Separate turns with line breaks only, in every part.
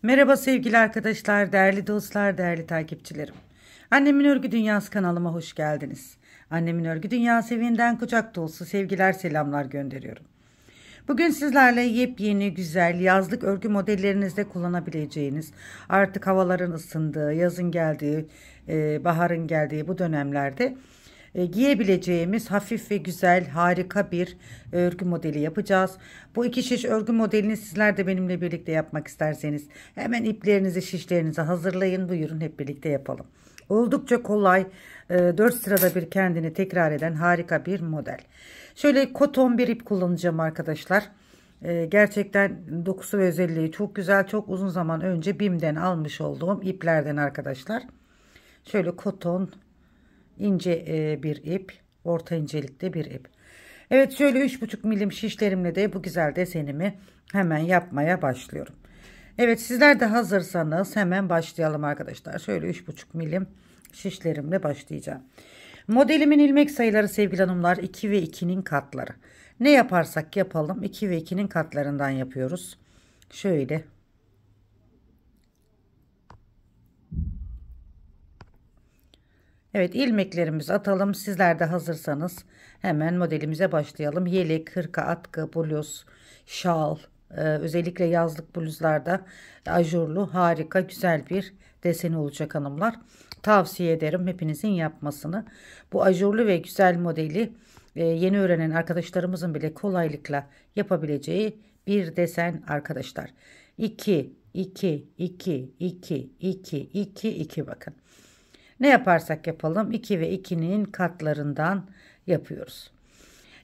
Merhaba sevgili arkadaşlar, değerli dostlar, değerli takipçilerim. Annemin Örgü Dünyası kanalıma hoş geldiniz. Annemin Örgü Dünyası evinden kucak dolusu sevgiler, selamlar gönderiyorum. Bugün sizlerle yepyeni, güzel, yazlık örgü modellerinizde kullanabileceğiniz, artık havaların ısındığı, yazın geldiği, baharın geldiği bu dönemlerde giyebileceğimiz hafif ve güzel, harika bir örgü modeli yapacağız. Bu iki şiş örgü modelini sizler de benimle birlikte yapmak isterseniz hemen iplerinizi, şişlerinizi hazırlayın. Buyurun hep birlikte yapalım. Oldukça kolay, 4 sırada bir kendini tekrar eden harika bir model. Şöyle koton bir ip kullanacağım arkadaşlar. Gerçekten dokusu ve özelliği çok güzel. Çok uzun zaman önce BİM'den almış olduğum iplerden arkadaşlar. Şöyle koton ince bir ip, orta incelikte bir ip. Evet, şöyle 3,5 milim şişlerimle de bu güzel desenimi hemen yapmaya başlıyorum. Evet, sizler de hazırsanız hemen başlayalım arkadaşlar. Şöyle 3,5 milim şişlerimle başlayacağım. Modelimin ilmek sayıları sevgili hanımlar 2 ve 2'nin katları. Ne yaparsak yapalım 2 ve 2'nin katlarından yapıyoruz. Şöyle. Evet, ilmeklerimizi atalım. Sizler de hazırsanız hemen modelimize başlayalım. Yelek, hırka, atkı, bluz, şal, özellikle yazlık bluzlarda ajurlu harika güzel bir deseni olacak hanımlar. Tavsiye ederim hepinizin yapmasını. Bu ajurlu ve güzel modeli yeni öğrenen arkadaşlarımızın bile kolaylıkla yapabileceği bir desen arkadaşlar. 2, 2, 2, 2, 2, 2, 2 bakın. Ne yaparsak yapalım 2 ve 2'nin katlarından yapıyoruz.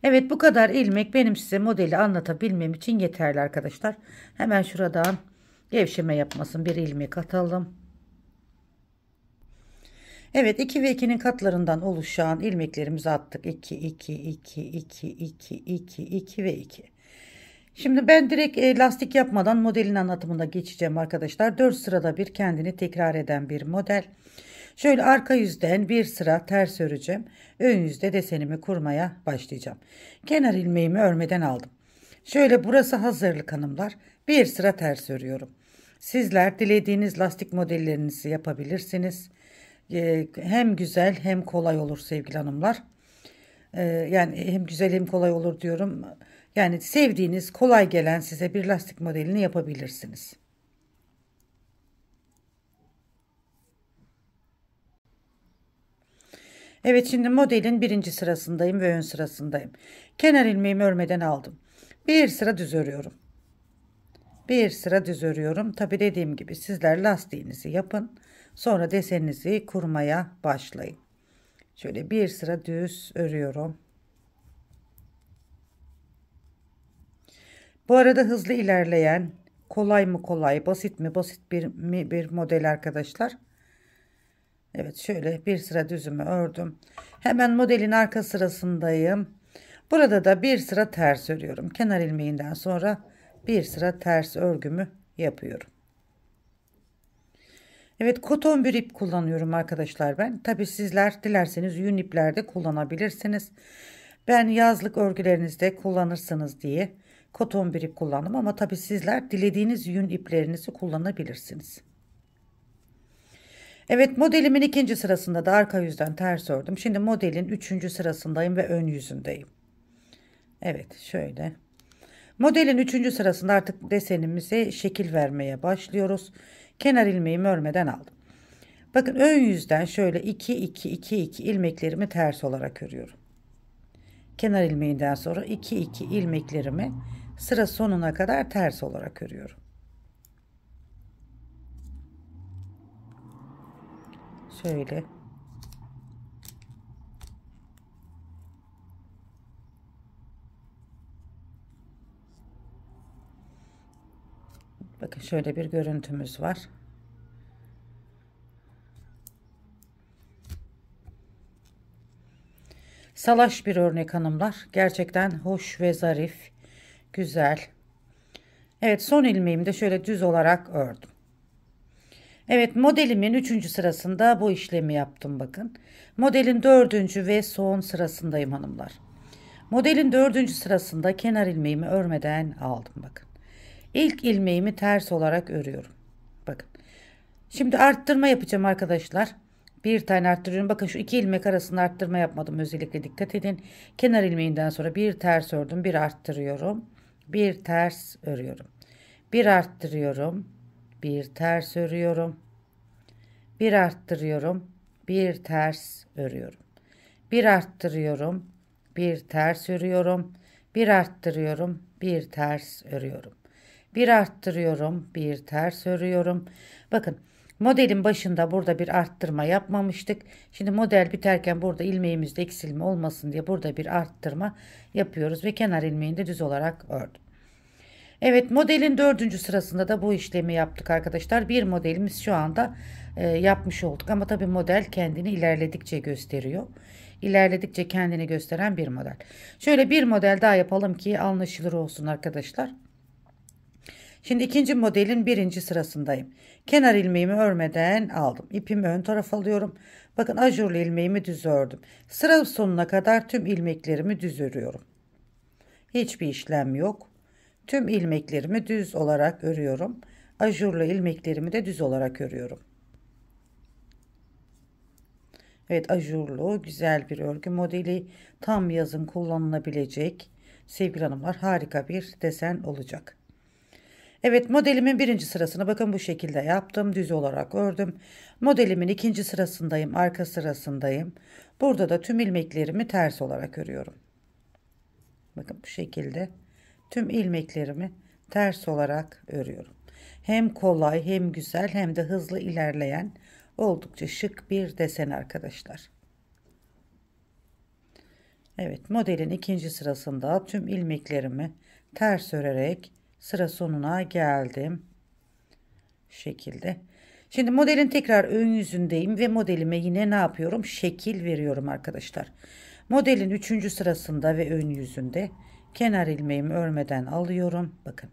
Evet, bu kadar ilmek benim size modeli anlatabilmem için yeterli arkadaşlar. Hemen şuradan gevşeme yapmasın bir ilmek atalım. Evet, 2 ve 2'nin katlarından oluşan ilmeklerimizi attık. 2, 2, 2, 2, 2, 2, 2 ve 2. Şimdi ben direkt lastik yapmadan modelin anlatımına geçeceğim arkadaşlar. 4 sırada bir kendini tekrar eden bir model. Şöyle arka yüzden bir sıra ters öreceğim. Ön yüzde desenimi kurmaya başlayacağım. Kenar ilmeğimi örmeden aldım. Şöyle burası hazırlık hanımlar. Bir sıra ters örüyorum. Sizler dilediğiniz lastik modellerinizi yapabilirsiniz. Hem güzel hem kolay olur sevgili hanımlar. Yani hem güzel hem kolay olur diyorum. Yani sevdiğiniz, kolay gelen size bir lastik modelini yapabilirsiniz. Evet, şimdi modelin birinci sırasındayım ve ön sırasındayım. Kenar ilmeğimi örmeden aldım. Bir sıra düz örüyorum. Bir sıra düz örüyorum. Tabi dediğim gibi sizler lastiğinizi yapın. Sonra deseninizi kurmaya başlayın. Şöyle bir sıra düz örüyorum. Bu arada hızlı ilerleyen, kolay mı kolay, basit mi basit bir model arkadaşlar. Evet, şöyle bir sıra düzümü ördüm. Hemen modelin arka sırasındayım. Burada da bir sıra ters örüyorum. Kenar ilmeğinden sonra bir sıra ters örgümü yapıyorum. Evet, koton bir ip kullanıyorum arkadaşlar ben. Tabi sizler dilerseniz yün iplerde kullanabilirsiniz. Ben yazlık örgülerinizde kullanırsınız diye koton bir ip kullandım. Ama tabi sizler dilediğiniz yün iplerinizi kullanabilirsiniz. Evet, modelimin ikinci sırasında da arka yüzden ters ördüm. Şimdi modelin üçüncü sırasındayım ve ön yüzündeyim. Evet, şöyle. Modelin üçüncü sırasında artık desenimize şekil vermeye başlıyoruz. Kenar ilmeğimi örmeden aldım. Bakın ön yüzden şöyle 2 2 2 2 ilmeklerimi ters olarak örüyorum. Kenar ilmeğinden sonra 2 2 ilmeklerimi sıra sonuna kadar ters olarak örüyorum. Şöyle. Bakın şöyle bir görüntümüz var. Salaş bir örnek hanımlar. Gerçekten hoş ve zarif. Güzel. Evet, son ilmeğimi de şöyle düz olarak ördüm. Evet, modelimin üçüncü sırasında bu işlemi yaptım bakın. Modelin dördüncü ve son sırasındayım hanımlar. Modelin dördüncü sırasında kenar ilmeğimi örmeden aldım bakın. İlk ilmeğimi ters olarak örüyorum. Şimdi arttırma yapacağım arkadaşlar. Bir tane arttırıyorum. Bakın şu iki ilmek arasında arttırma yapmadım. Özellikle dikkat edin. Kenar ilmeğinden sonra bir ters ördüm. Bir arttırıyorum. Bir ters örüyorum. Bir arttırıyorum. Bir ters örüyorum. Bir arttırıyorum. Bir ters örüyorum. Bir arttırıyorum. Bir ters örüyorum. Bir arttırıyorum. Bir ters örüyorum. Bir arttırıyorum. Bir ters örüyorum. Bakın modelin başında burada bir arttırma yapmamıştık. Şimdi model biterken burada ilmeğimizde eksilme olmasın diye burada bir arttırma yapıyoruz ve kenar ilmeğini de düz olarak ördüm. Evet, modelin dördüncü sırasında da bu işlemi yaptık arkadaşlar. Bir modelimiz şu anda yapmış olduk ama tabii model kendini ilerledikçe gösteriyor. İlerledikçe kendini gösteren bir model. Şöyle bir model daha yapalım ki anlaşılır olsun arkadaşlar. Şimdi ikinci modelin birinci sırasındayım. Kenar ilmeğimi örmeden aldım. İpimi ön tarafa alıyorum. Bakın ajurlu ilmeğimi düz ördüm. Sıra sonuna kadar tüm ilmeklerimi düz örüyorum. Hiçbir işlem yok. Tüm ilmeklerimi düz olarak örüyorum. Ajurlu ilmeklerimi de düz olarak örüyorum. Evet, ajurlu güzel bir örgü modeli, tam yazın kullanılabilecek sevgili hanımlar, harika bir desen olacak. Evet, modelimin birinci sırasını bakın bu şekilde yaptım, düz olarak ördüm. Modelimin ikinci sırasındayım, arka sırasındayım. Burada da tüm ilmeklerimi ters olarak örüyorum. Bakın bu şekilde tüm ilmeklerimi ters olarak örüyorum. Hem kolay hem güzel hem de hızlı ilerleyen oldukça şık bir desen arkadaşlar. Evet, modelin ikinci sırasında tüm ilmeklerimi ters örerek sıra sonuna geldim. Şu şekilde. Şimdi modelin tekrar ön yüzündeyim ve modelime yine ne yapıyorum? Şekil veriyorum arkadaşlar. Modelin üçüncü sırasında ve ön yüzünde kenar ilmeğimi örmeden alıyorum. Bakın,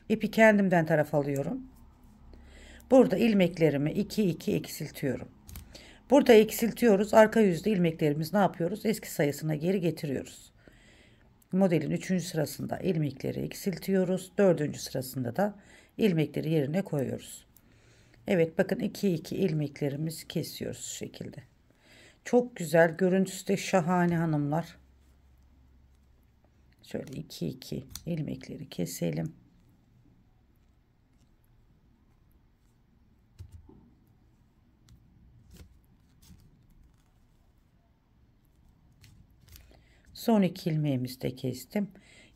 ipi kendimden taraf alıyorum. Burada ilmeklerimi 2 eksiltiyorum. Burada eksiltiyoruz. Arka yüzde ilmeklerimiz ne yapıyoruz? Eski sayısına geri getiriyoruz. Modelin 3. sırasında ilmekleri eksiltiyoruz. 4. sırasında da ilmekleri yerine koyuyoruz. Evet, bakın 2 ilmeklerimizi kesiyoruz şu şekilde. Çok güzel, görüntüsü de şahane hanımlar. Şöyle 2 ilmekleri keselim. Son 2 ilmeğimizi de kestim.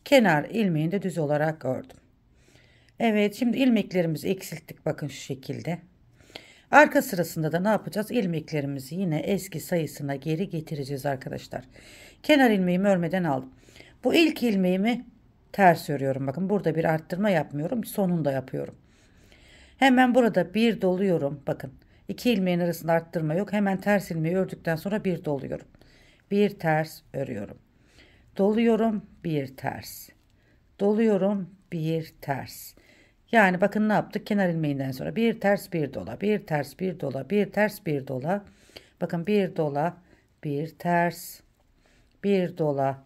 Kenar ilmeğini de düz olarak ördüm. Evet, şimdi ilmeklerimizi eksilttik bakın şu şekilde. Arka sırasında da ne yapacağız? İlmeklerimizi yine eski sayısına geri getireceğiz arkadaşlar. Kenar ilmeğimi örmeden aldım. Bu ilk ilmeğimi ters örüyorum. Bakın burada bir arttırma yapmıyorum. Sonunda yapıyorum. Hemen burada bir doluyorum. Bakın, iki ilmeğin arasında arttırma yok. Hemen ters ilmeği ördükten sonra bir doluyorum. Bir ters örüyorum. Doluyorum, bir ters. Doluyorum, bir ters. Yani bakın ne yaptık? Kenar ilmeğinden sonra bir ters bir dola, bir ters bir dola, bir ters bir dola. Bakın, bir dola, bir ters, bir dola,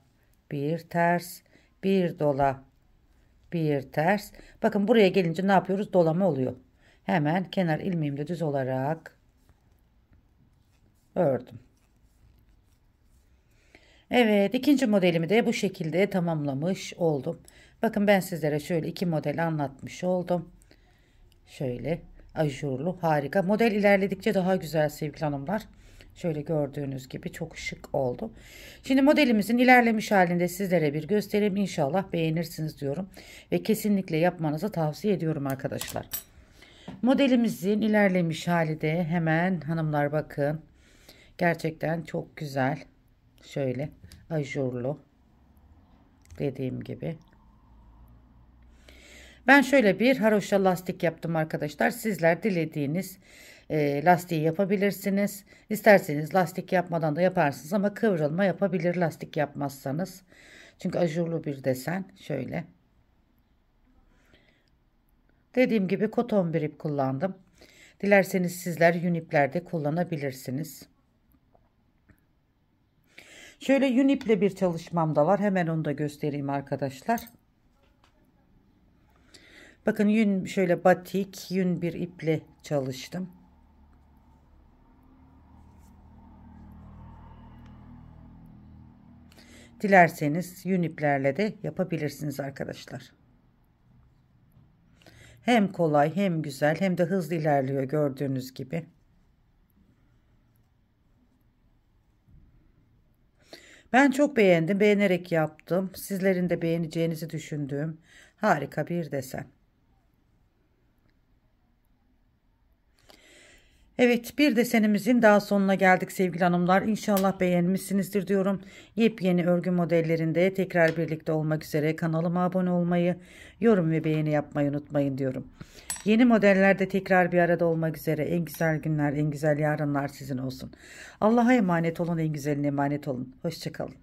bir ters, bir dola, bir ters. Bakın buraya gelince ne yapıyoruz? Dolama oluyor. Hemen kenar ilmeğimle düz olarak ördüm. Evet, ikinci modelimi de bu şekilde tamamlamış oldum. Bakın, ben sizlere şöyle iki model anlatmış oldum. Şöyle ajurlu, harika. Model ilerledikçe daha güzel sevgili hanımlar. Şöyle gördüğünüz gibi çok şık oldu. Şimdi modelimizin ilerlemiş halinde sizlere bir göstereyim. İnşallah beğenirsiniz diyorum. Ve kesinlikle yapmanızı tavsiye ediyorum arkadaşlar. Modelimizin ilerlemiş hali de hemen hanımlar bakın. Gerçekten çok güzel. Şöyle ajurlu, dediğim gibi. Ben şöyle bir haroşa lastik yaptım arkadaşlar. Sizler dilediğiniz lastiği yapabilirsiniz. İsterseniz lastik yapmadan da yaparsınız ama kıvrılma yapabilir lastik yapmazsanız. Çünkü ajurlu bir desen. Şöyle. Dediğim gibi koton bir ip kullandım. Dilerseniz sizler yün iplerde kullanabilirsiniz. Şöyle yün iple bir çalışmam da var. Hemen onu da göstereyim arkadaşlar. Bakın, yün şöyle batik yün bir iple çalıştım. Dilerseniz yün iplerle de yapabilirsiniz arkadaşlar. Hem kolay hem güzel hem de hızlı ilerliyor gördüğünüz gibi. Ben çok beğendim. Beğenerek yaptım. Sizlerin de beğeneceğinizi düşündüğüm harika bir desen. Evet, bir desenimizin daha sonuna geldik sevgili hanımlar. İnşallah beğenmişsinizdir diyorum. Yepyeni örgü modellerinde tekrar birlikte olmak üzere kanalıma abone olmayı, yorum ve beğeni yapmayı unutmayın diyorum. Yeni modellerde tekrar bir arada olmak üzere en güzel günler, en güzel yarınlar sizin olsun. Allah'a emanet olun, en güzeline emanet olun. Hoşça kalın.